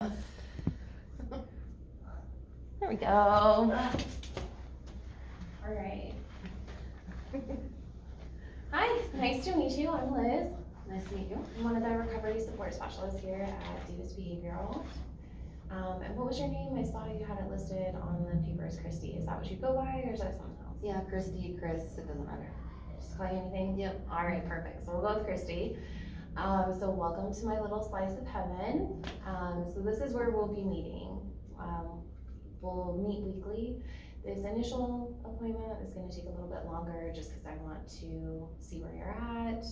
There we go. All right. Hi, nice to meet you. I'm Liz. Nice to meet you. I'm one of the recovery support specialists here at Davis Behavioral. And what was your name? I saw you had it listed on the paper as Christy. Is that what you go by, or is that something else? Yeah, Christy, Chris, it doesn't matter. Just call you anything? Yep. All right, perfect. So we'll go with Christy. So welcome to my little slice of heaven. So this is where we'll be meeting. We'll meet weekly. This initial appointment is going to take a little bit longer just because I want to see where you're at,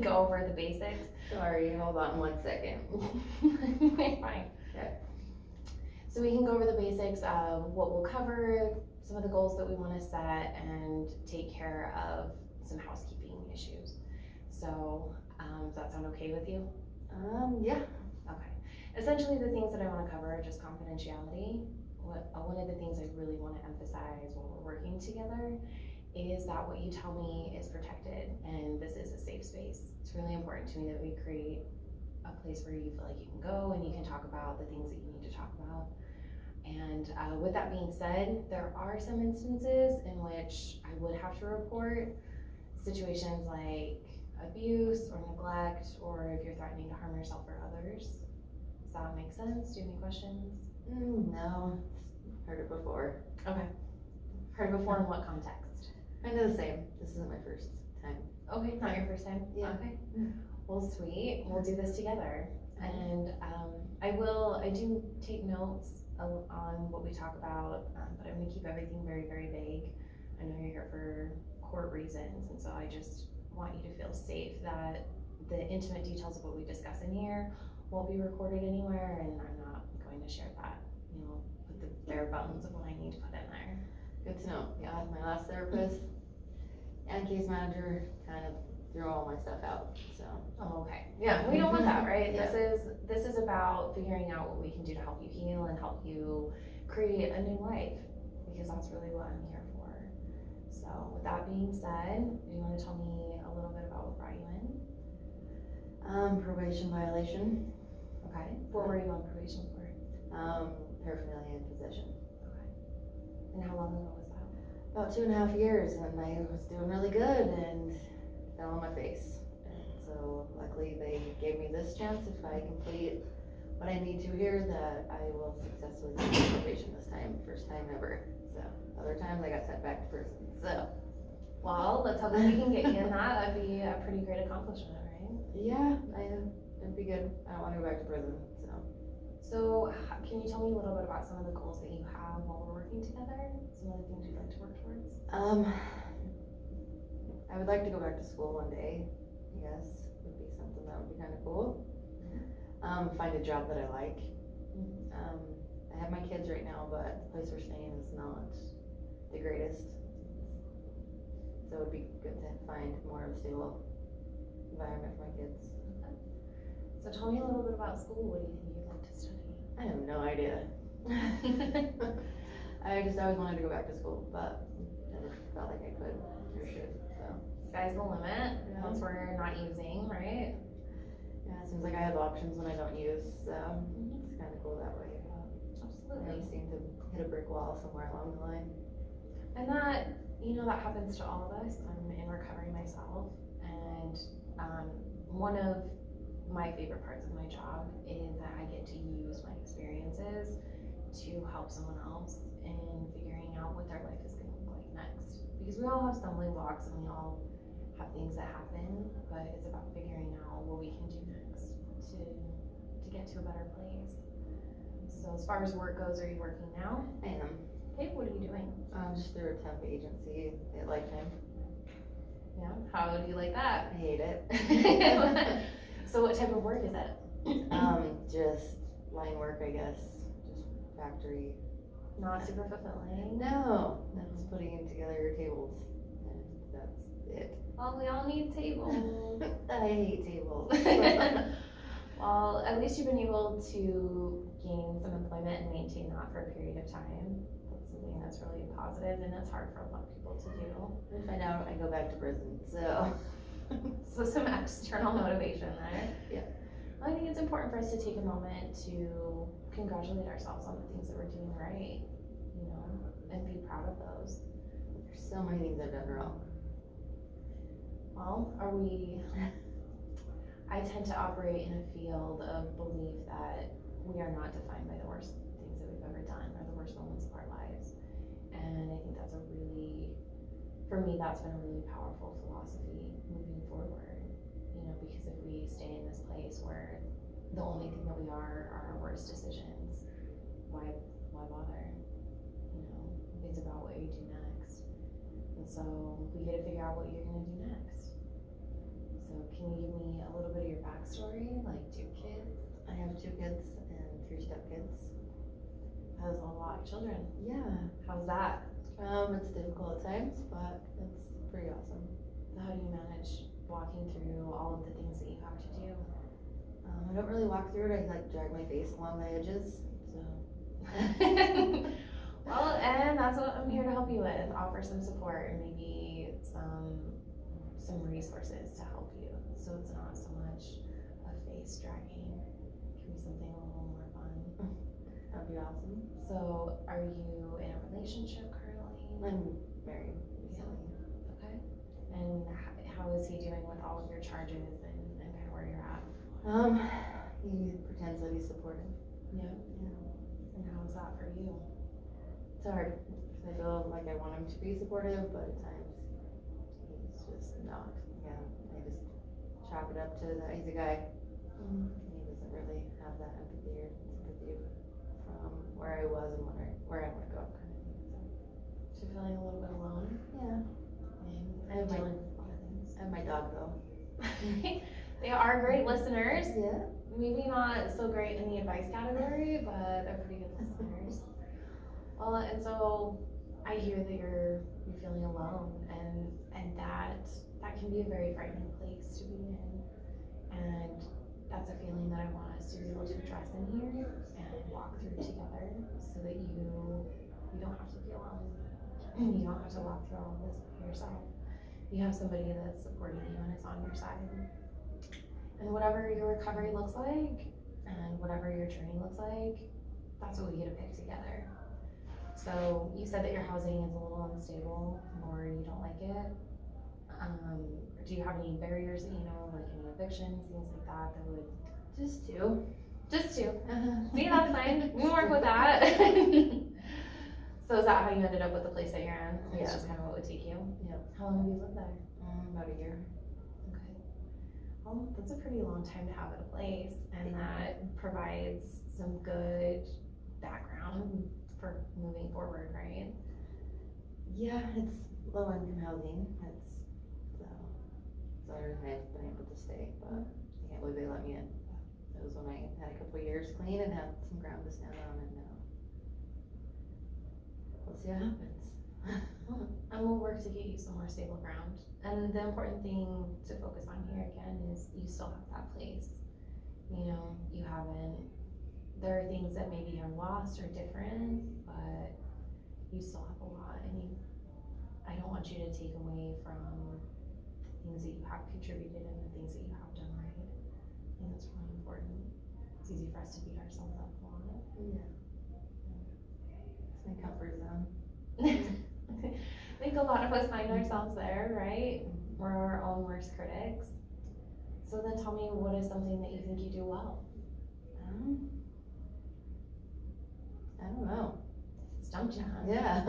go over the basics. Sorry, hold on 1 second. Fine. Okay. So we can go over the basics of what we'll cover, some of the goals that we want to set, and take care of some housekeeping issues. So does that sound okay with you? Yeah. Okay. Essentially the things that I want to cover are just confidentiality. One of the things I really want to emphasize when we're working together is that what you tell me is protected and this is a safe space. It's really important to me that we create a place where you feel like you can go and you can talk about the things that you need to talk about. And with that being said, there are some instances in which I would have to report situations like abuse or neglect, or if you're threatening to harm yourself or others. Does that make sense? Do you have any questions? No, heard it before. Okay. Heard it before in what context? Kind of the same. This isn't my first time. Okay, not your first time? Yeah. Okay. Well, sweet. We'll do this together. And I do take notes on what we talk about, but I'm gonna keep everything very, very vague. I know you're here for court reasons, and so I just want you to feel safe that the intimate details of what we discuss in here won't be recorded anywhere, and I'm not going to share that, with the bare bones of what I need to put in there. Good to know. Yeah, my last therapist and case manager kind of threw all my stuff out, so. Oh, okay. Yeah, we don't want that, right? Yeah. This is about figuring out what we can do to help you heal and help you create a new life, because that's really what I'm here for. So with that being said, do you want to tell me a little bit about what brought you in? Probation violation. Okay. What were you on probation for? Paraphernalia and possession. Okay. And how long ago was that? About 2.5 years, and I was doing really good and fell on my face. And so luckily they gave me this chance. If I complete what I need to here, that I will successfully complete probation this time. First time ever. So other times I got sent back to prison. So Well, let's hope that we can get you in that. That'd be a pretty great accomplishment, right? yeah, it'd be good. I don't want to go back to prison. So can you tell me a little bit about some of the goals that you have while we're working together? Some of the things you'd like to work towards? I would like to go back to school one day. I guess would be something that would be kind of cool. Find a job that I like. I have my kids right now, but the place we're staying is not the greatest. So it would be good to find more of a stable environment for my kids. So tell me a little bit about school. What do you think you'd like to study? I have no idea. I just always wanted to go back to school, but never felt like I could or should. So Sky's the limit. Yeah. Once we're not using, right? yeah, it seems like I have options when I don't use, so it's kind of cool that way. I Absolutely. seem to hit a brick wall somewhere along the line. And that, that happens to all of us. I'm in recovery myself, and one of my favorite parts of my job is that I get to use my experiences to help someone else in figuring out what their life is going to look like next. Because we all have stumbling blocks and we all have things that happen, but it's about figuring out what we can do next to get to a better place. So as far as work goes, are you working now? I am. Okay, what are you doing? Just through a temp agency at Lifetime. Yeah, how do you like that? I hate it. So what type of work is it? Just line work, I guess. Just factory. Not super fulfilling. No, that's putting together your tables. And that's it. Well, we all need tables. I hate tables. Well, at least you've been able to gain some employment and maintain that for a period of time. That's something that's really positive, and it's hard for a lot of people to do. I find out I go back to prison, so. So some external motivation there. Yeah. I think it's important for us to take a moment to congratulate ourselves on the things that we're doing right, you know, and be proud of those. There's so many things I've done wrong. Well, I tend to operate in a field of belief that we are not defined by the worst things that we've ever done or the worst moments of our lives. And I think that's for me, that's been a really powerful philosophy moving forward, you know, because if we stay in this place where the only thing that we are our worst decisions, why bother? You know, it's about what you do next. And so we get to figure out what you're gonna do next. So can you give me a little bit of your backstory? Like, do you have kids? I have 2 kids and 3 stepkids. That's a lot of children. Yeah. How's that? It's difficult at times, but it's pretty awesome. So how do you manage walking through all of the things that you have to do? I don't really walk through it, I like drag my face along the edges, so. Well, and that's what I'm here to help you with, offer some support and maybe some resources to help you. So it's not so much a face dragging, it can be something a little more fun. That'd be awesome. So are you in a relationship currently? I'm married recently. Okay. And how is he doing with all of your charges and kind of where you're at? He pretends that he's supportive. Yeah. Yeah. And how is that for you? It's hard, because I feel like I want him to be supportive, but at times he's just not. Yeah, I just chalk it up to that he's a guy. And he doesn't really have that empathy or sympathy from where I was and where I want to go, kind of thing. So you're feeling a little bit alone? Yeah. And I have my- dealing with a lot of things. I have my dog though. They are great listeners. Yeah. Maybe not so great in the advice category, but they're pretty good listeners. Well, and so I hear that you're feeling alone, and that can be a very frightening place to be in. And that's a feeling that I want us to be able to address in here and walk through together so that you don't have to be alone. You don't have to walk through all of this by yourself. You have somebody that's supporting you and is on your side. And whatever your recovery looks like and whatever your journey looks like, that's what we get to pick together. So you said that your housing is a little unstable or you don't like it. Do you have any barriers that you know, like any evictions, things like that would? Just 2. Just 2. See, that's fine. We can work with that. So is that how you ended up with the place that you're in? It's Yeah. just kind of what would take you? Yep. How long have you lived there? About a year. Okay. Well, that's a pretty long time to have at a place, and that provides some good background for moving forward, right? Yeah, it's low income housing. So I've been able to stay, but I can't believe they let me in. That was when I had a couple years clean and had some ground to stand on, and now we'll see what happens. And we'll work to get you some more stable ground. And the important thing to focus on here again is you still have that place. You know, there are things that maybe are lost or different, but you still have a lot, and I don't want you to take away from things that you have contributed and the things that you have done right. I think that's really important. It's easy for us to beat ourselves up a lot. Yeah. It's my comfort zone. I think a lot of us find ourselves there, right? We're our own worst critics. So then tell me, what is something that you think you do well? I don't know. Stumped you, huh? Yeah.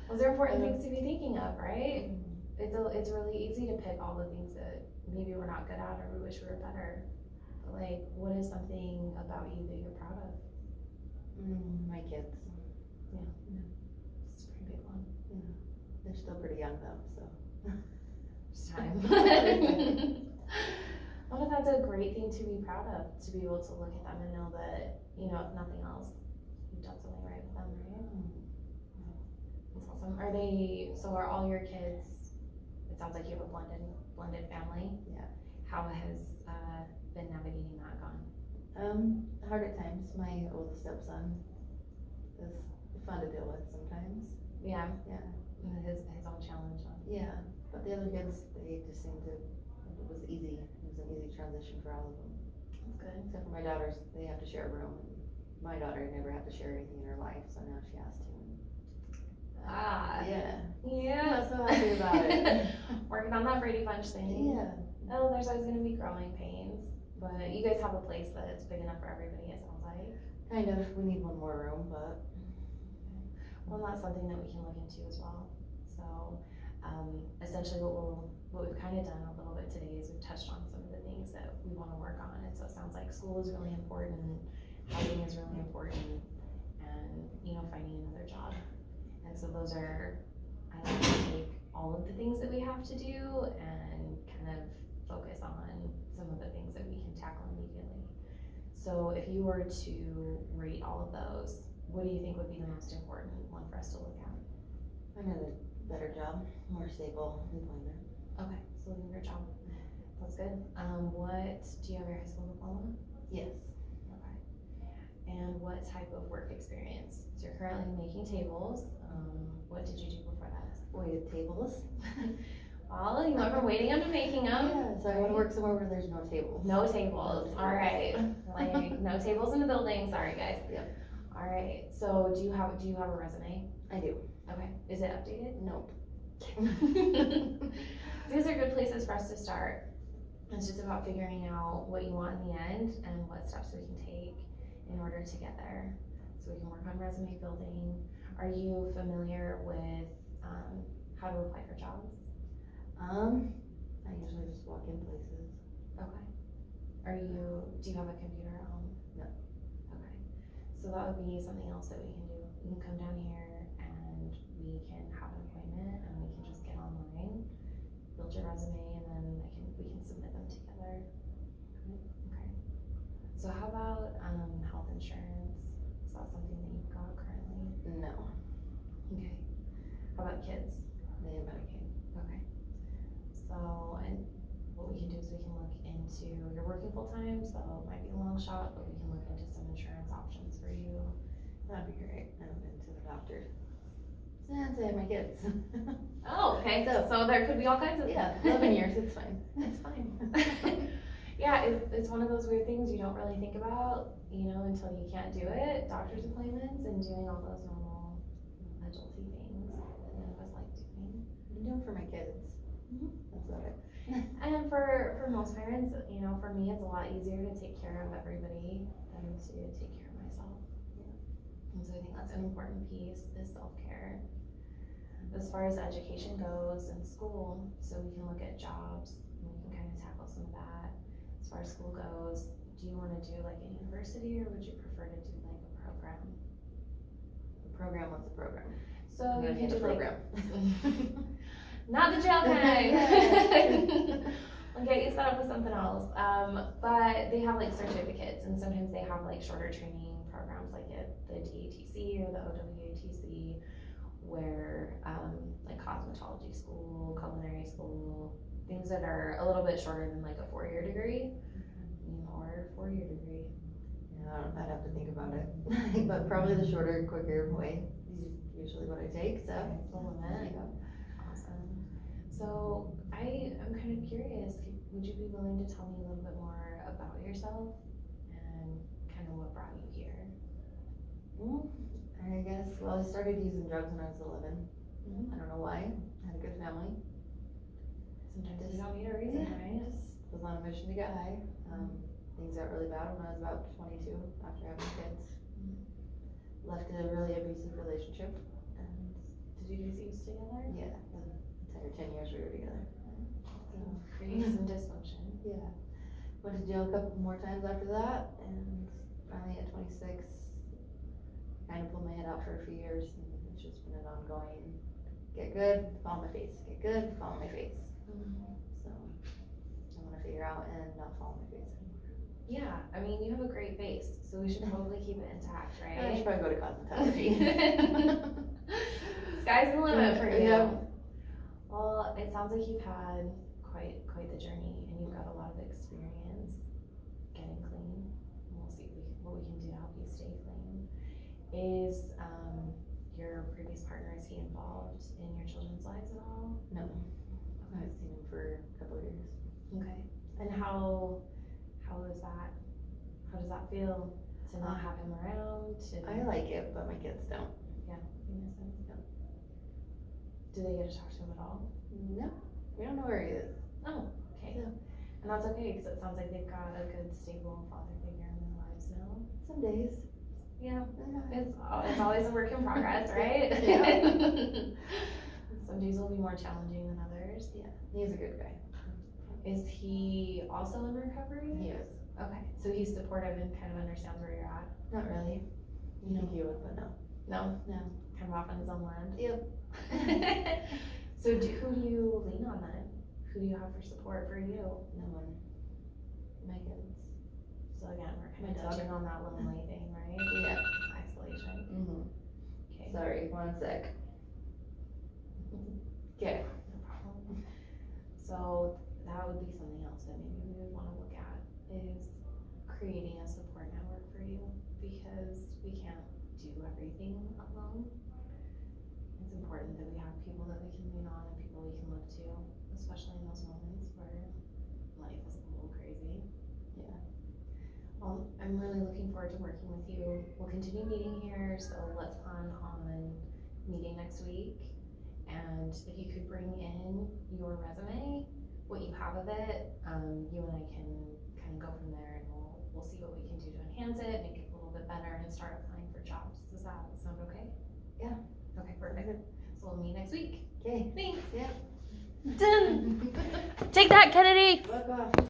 Those are important things to be thinking of, right? It's really easy to pick all the things that maybe we're not good at or we wish we were better. But like, what is something about you that you're proud of? My kids. It's a pretty big one. Yeah. They're still pretty young though, so. It's time. Well, that's a great thing to be proud of, to be able to look at them and know that, you know, if nothing else, you've done something right with them, right? That's awesome. Are all your kids, it sounds like you have a blended family? Yeah. How has been navigating that gone? Hard at times. My oldest stepson is fun to deal with sometimes. Yeah. Yeah. And his own challenge on. Yeah, but the other kids, they just seemed to, it was easy, was an easy transition for all of them. That's good. Except for my daughters, they have to share a room. And my daughter never had to share anything in her life, so now she has to. Ah. Yeah. Yeah. I'm not so happy about it. Working on that Brady Bunch thing. Yeah. Oh, there's always gonna be growing pains, but you guys have a place that's big enough for everybody, it sounds like. Kind of. We need one more room, but Well, that's something that we can look into as well. So, essentially what we've kind of done a little bit today is we've touched on some of the things that we wanna work on, and so it sounds like school is really important, housing is really important, and, finding another job. And so those are, I like to take all of the things that we have to do and kind of focus on some of the things that we can tackle immediately. So if you were to rate all of those, what do you think would be the most important one for us to look at? find a better job, more stable employment. Okay, so looking for a job. That's good. Do you have your high school diploma? Yes. Okay. And what type of work experience? So you're currently making tables. What did you do before that? Waited tables. Well, you went from waiting them to making them. Yeah, so I want to work somewhere where there's no tables. No tables, all right. Like, no tables in the building, sorry guys. Yep. All right, so do you have a resume? I do. Okay, is it updated? Nope. These are good places for us to start. It's just about figuring out what you want in the end and what steps we can take in order to get there. So we can work on resume building. Are you familiar with how to apply for jobs? I usually just walk in places. Okay. Do you have a computer at home? No. Okay. So that would be something else that we can do. You can come down here and we can have an appointment and we can just get online, build your resume, and then we can submit them together. Okay. So how about health insurance? Is that something that you've got currently? No. Okay. How about kids? They have Medicaid. Okay. So, and what we can do is we can look into, you're working full-time, so it might be a long shot, but we can look into some insurance options for you. That'd be great. I haven't been to the doctor since I had my kids. Oh, okay, so there could be all kinds of. Yeah, 11 years, it's fine. It's fine. Yeah, it's one of those weird things you don't really think about, until you can't do it. Doctor's appointments and doing all those normal adulty things that none of us like doing. I'm doing it for my kids. Mhm. That's about it. And for most parents, for me, it's a lot easier to take care of everybody than to take care of myself. And so I think that's an important piece is self-care. As far as education goes in school, so we can look at jobs, and we can kind of tackle some of that. As far as school goes, do you want to do like a university or would you prefer to do like a program? What's a program? So I'm you gonna can need do a like, program. not the jail kind. We'll get you set up with something else. But they have like certificates and sometimes they have like shorter training programs like at the DATC or the OWATC where like cosmetology school, culinary school, things that are a little bit shorter than like a 4-year degree or 4-year degree. Yeah, I'd have to think about it. But probably the shorter, quicker way is usually what I take, so. That's the limit. Awesome. So I'm kind of curious, would you be willing to tell me a little bit more about yourself and kind of what brought you here? I guess, well, I started using drugs when I was 11. Mhm. I don't know why. I had a good family. Sometimes you don't need a reason, right? Just was on a mission to get high. Things got really bad when I was about 22 after having kids. Left a really abusive relationship. And Did you guys used together? yeah, the entire 10 years we were together. So creating some dysfunction. Yeah. Went to jail a couple more times after that, and finally at 26, kind of pulled my head out for a few years, and it's just been an ongoing, get good, fall on my face, get good, fall on my face. So, I wanna figure out and not fall on my face anymore. Yeah, I mean, you have a great face, so we should probably keep it intact, I right? should probably go to cosmetology. Sky's the limit for you. Yeah. Well, it sounds like you've had quite the journey, and you've got a lot of experience getting clean. And we'll see what we can do to help you stay clean. Is your previous partner, is he involved in your children's lives at all? No, I haven't seen him for a couple of years. Okay. And how is that? How does that feel to not have him around? I like it, but my kids don't. You miss him? Do they get to talk to him at all? No, we don't know where he is. Oh, okay. No. And that's okay, because it sounds like they've got a good, stable father figure in their lives now. Some days. Yeah, it's always a work in progress, right? Yeah. Some days will be more challenging than others. Yeah, he's a good guy. Is he also in recovery? He is. Okay, so he's supportive and kind of understands where you're at? Not really. You think he would, but no. No? No. Kind of off on his own land? Yep. So who do you lean on then? Who do you have for support for you? No one. My kids. So again, we're kind of My dog. touching on that lonely thing, right? Yeah. Isolation. Mm-hmm. Okay. Sorry, 1 sec. Okay. No problem. So that would be something else that maybe we would wanna look at, is creating a support network for you, because we can't do everything alone. It's important that we have people that we can lean on and people we can look to, especially in those moments where life is a little crazy. Yeah. Well, I'm really looking forward to working with you. We'll continue meeting here, so let's plan on meeting next week. And if you could bring in your resume, what you have of it, you and I can kind of go from there, and we'll see what we can do to enhance it, make it a little bit better, and start applying for jobs. Does that sound okay? Yeah. Okay, perfect. So we'll meet next week. Okay. Thanks. Yep. Done. Take that, Kennedy. Fuck off.